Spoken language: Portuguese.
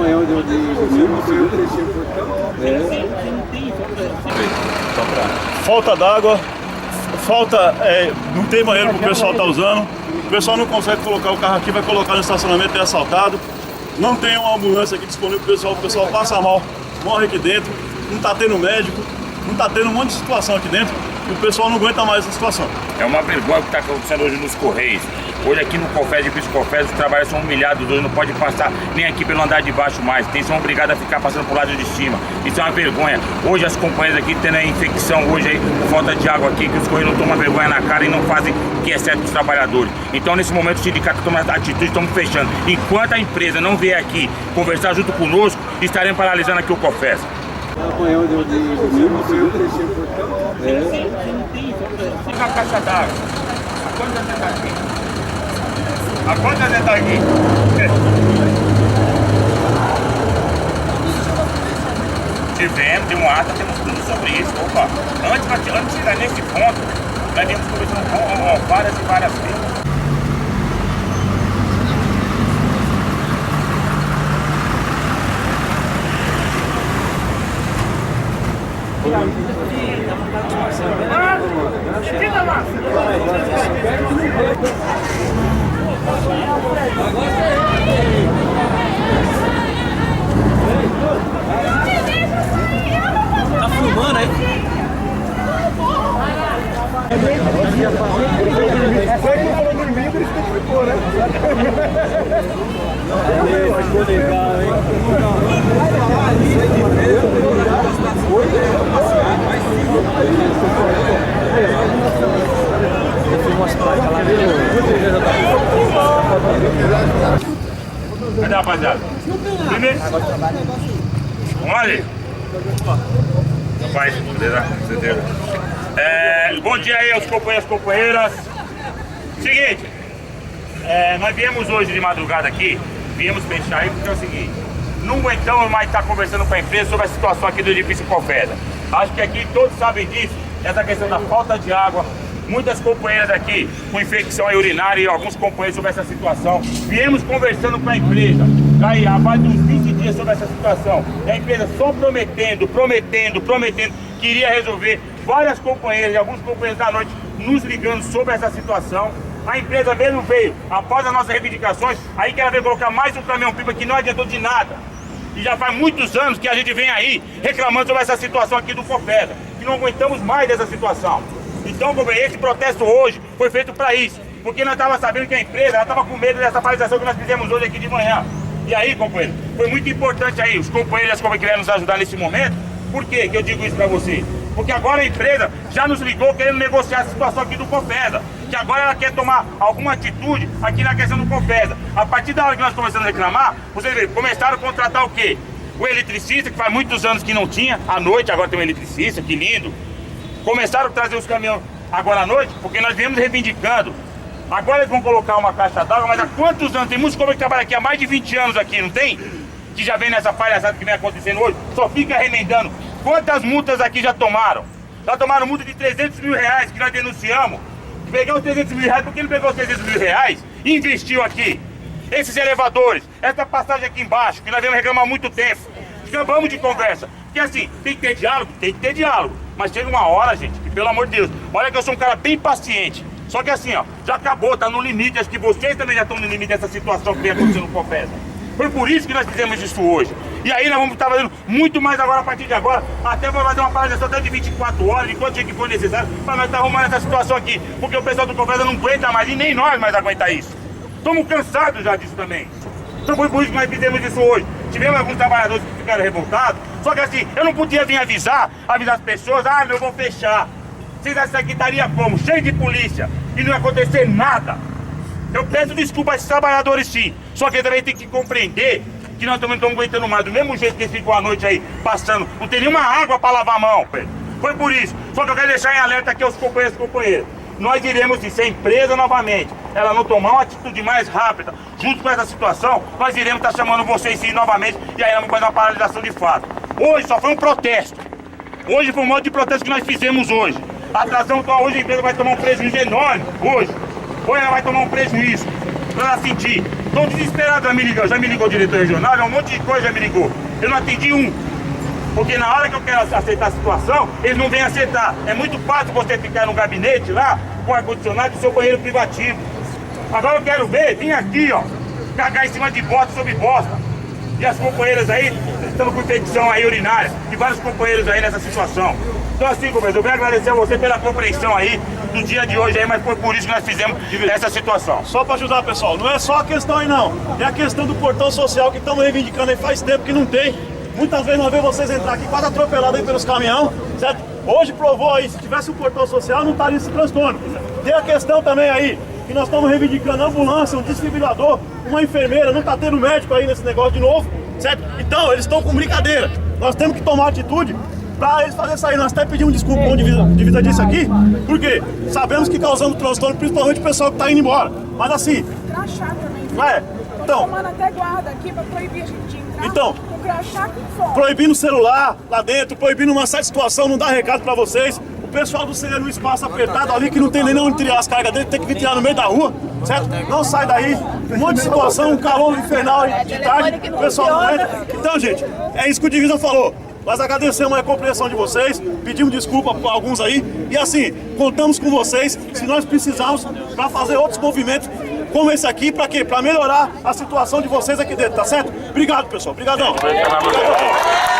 apanhão de falta d'água, não tem banheiro pro pessoal tá usando, o pessoal não consegue colocar o carro aqui, vai colocar no estacionamento e é assaltado. Não tem uma ambulância aqui disponível pro pessoal, o pessoal passa mal, morre aqui dentro, não tá tendo médico, não tá tendo um monte de situação aqui dentro e o pessoal não aguenta mais essa situação. É uma vergonha o que está acontecendo hoje nos Correios. Hoje aqui no Confés, de Confés, os trabalhadores são humilhados hoje, não pode passar nem aqui pelo andar de baixo mais, são obrigados a ficar passando pro lado de cima. Isso é uma vergonha. Hoje as companhias aqui tendo a infecção hoje aí, por falta de água aqui, que os Correios não tomam vergonha na cara e não fazem o que é certo dos trabalhadores. Então nesse momento o sindicato toma atitude, estamos fechando. Enquanto a empresa não vier aqui conversar junto conosco, estaremos paralisando aqui o Confés. apanhão de Uma caixa d'água. A quantas você tá aqui? A quantas você tá aqui? Tivemos, de um ata, temos tudo sobre isso. Opa, antes de chegar nesse ponto, nós viemos conversando várias e várias vezes. Tá filmando aí? Ficou legal, hein? Cadê, rapaziada? Primeiro. Vamos ali. Rapaz, beleza? Bom dia aí aos companheiros e companheiras. Seguinte, nós viemos hoje de madrugada aqui, viemos fechar aí porque é o seguinte, não aguentamos mais estar conversando com a empresa sobre a situação aqui do edifício Confés. Acho que aqui todos sabem disso, essa questão da falta de água. Muitas companheiras aqui com infecção urinária e alguns companheiros sobre essa situação. Viemos conversando com a empresa aí há mais de uns 20 dias sobre essa situação. E a empresa só prometendo, que iria resolver. Várias companheiras e alguns companheiros da noite nos ligando sobre essa situação. A empresa mesmo veio, após as nossas reivindicações, aí que ela veio colocar mais um caminhão-pipa que não adiantou de nada. E já faz muitos anos que a gente vem aí reclamando sobre essa situação aqui do Confés, que não aguentamos mais dessa situação. Então, esse protesto hoje foi feito para isso, porque nós estávamos sabendo que a empresa estava com medo dessa paralisação que nós fizemos hoje aqui de manhã. E aí, companheiro, foi muito importante aí, os companheiros e as companheiras que vieram nos ajudar nesse momento. Por que eu digo isso para você? Porque agora a empresa já nos ligou querendo negociar essa situação aqui do Confés, que agora ela quer tomar alguma atitude aqui na questão do Confés. A partir da hora que nós começamos a reclamar, vocês viram, começaram a contratar o quê? O eletricista, que faz muitos anos que não tinha, à noite agora tem um eletricista, que lindo. Começaram a trazer os caminhões agora à noite, porque nós viemos reivindicando. Agora eles vão colocar uma caixa d'água, mas há quantos anos? Tem muitos companheiros que trabalham aqui há mais de 20 anos aqui, não tem? Que já vem nessa palhaçada que vem acontecendo hoje, só fica remendando. Quantas multas aqui já tomaram? Já tomaram multa de 300 mil reais que nós denunciamos. Pegar os 300 mil reais, por que não pegou os 300 mil reais e investiu aqui? Esses elevadores, essa passagem aqui embaixo, que nós viemos reclamar há muito tempo. Acabamos de conversa. Porque assim, tem que ter diálogo? Tem que ter diálogo. Mas chega uma hora, gente, que pelo amor de Deus, olha que eu sou um cara bem paciente. Só que assim, ó, já acabou, tá no limite. Acho que vocês também já estão no limite dessa situação que vem acontecendo no Confés. Foi por isso que nós fizemos isso hoje. E aí nós vamos estar fazendo muito mais agora, a partir de agora. Até vamos fazer uma paralisação até de 24 horas, de quanto dia que for necessário, para nós estar arrumando essa situação aqui. Porque o pessoal do Confés não aguenta mais, e nem nós mais aguentar isso. Estamos cansados já disso também. Então foi por isso que nós fizemos isso hoje. Tivemos alguns trabalhadores que ficaram revoltados. Só que assim, eu não podia vir avisar as pessoas, eu vou fechar. Vocês acham que aqui estaria como? Cheio de polícia. E não ia acontecer nada. Eu peço desculpa a esses trabalhadores sim. Só que eles também tem que compreender que nós também não estamos aguentando mais. Do mesmo jeito que eles ficam à noite aí passando, não tem nenhuma água para lavar a mão. Foi por isso. Só que eu quero deixar em alerta aqui aos companheiros e companheiras. Nós iremos, se a empresa novamente, ela não tomar uma atitude mais rápida, junto com essa situação, nós iremos estar chamando vocês sim novamente, e aí vamos fazer uma paralisação de fato. Hoje só foi um protesto. Hoje foi um modo de protesto que nós fizemos hoje. A atração, hoje a empresa vai tomar um prejuízo enorme, hoje. Hoje ela vai tomar um prejuízo, pra ela sentir. Tô desesperado, já me ligou o diretor regional, um monte de coisa já me ligou. Eu não atendi um. Porque na hora que eu quero aceitar a situação, eles não vêm aceitar. É muito fácil você ficar no gabinete lá, com ar-condicionado do seu banheiro privativo. Agora eu quero ver, vim aqui, ó, cagar em cima de bosta sobre bosta. E as companheiras aí estão com infecção aí urinária. E vários companheiros aí nessa situação. Então assim, companheiro, eu quero agradecer a você pela compreensão aí do dia de hoje aí, mas foi por isso que nós fizemos essa situação. Só para ajudar, pessoal, não é só a questão aí não. É a questão do portão social que estamos reivindicando aí faz tempo que não tem. Muitas vezes nós vemos vocês entrar aqui quase atropelados aí pelos caminhões, certo? Hoje provou aí, se tivesse um portão social não estaria esse transtorno. Tem a questão também aí, que nós estamos reivindicando ambulância, um desfibrilador, uma enfermeira, não está tendo médico aí nesse negócio de novo, certo? Então, eles estão com brincadeira. Nós temos que tomar atitude para eles fazerem sair. Nós até pedimos desculpa com de vista disso aqui, porque sabemos que causamos transtorno, principalmente o pessoal que está indo embora. Mas assim... Crachá também. Não é? Então... Tomando até guarda aqui para proibir a gente de entrar. Então... crachá com fome. Proibindo o celular lá dentro, proibindo uma certa situação, não dá recado pra vocês. O pessoal do CE no espaço apertado ali, que não tem nem onde tirar as cargas dele, tem que vir tirar no meio da rua, certo? Não sai daí. Um monte de situação, um calor infernal de tarde, o pessoal não entra. Então, gente, é isso que o Divisa falou. Nós agradecemos a compreensão de vocês, pedimos desculpa por alguns aí, e assim, contamos com vocês, se nós precisarmos, para fazer outros movimentos como esse aqui, para quê? Para melhorar a situação de vocês aqui dentro, tá certo? Obrigado, pessoal. Obrigadão. Obrigado.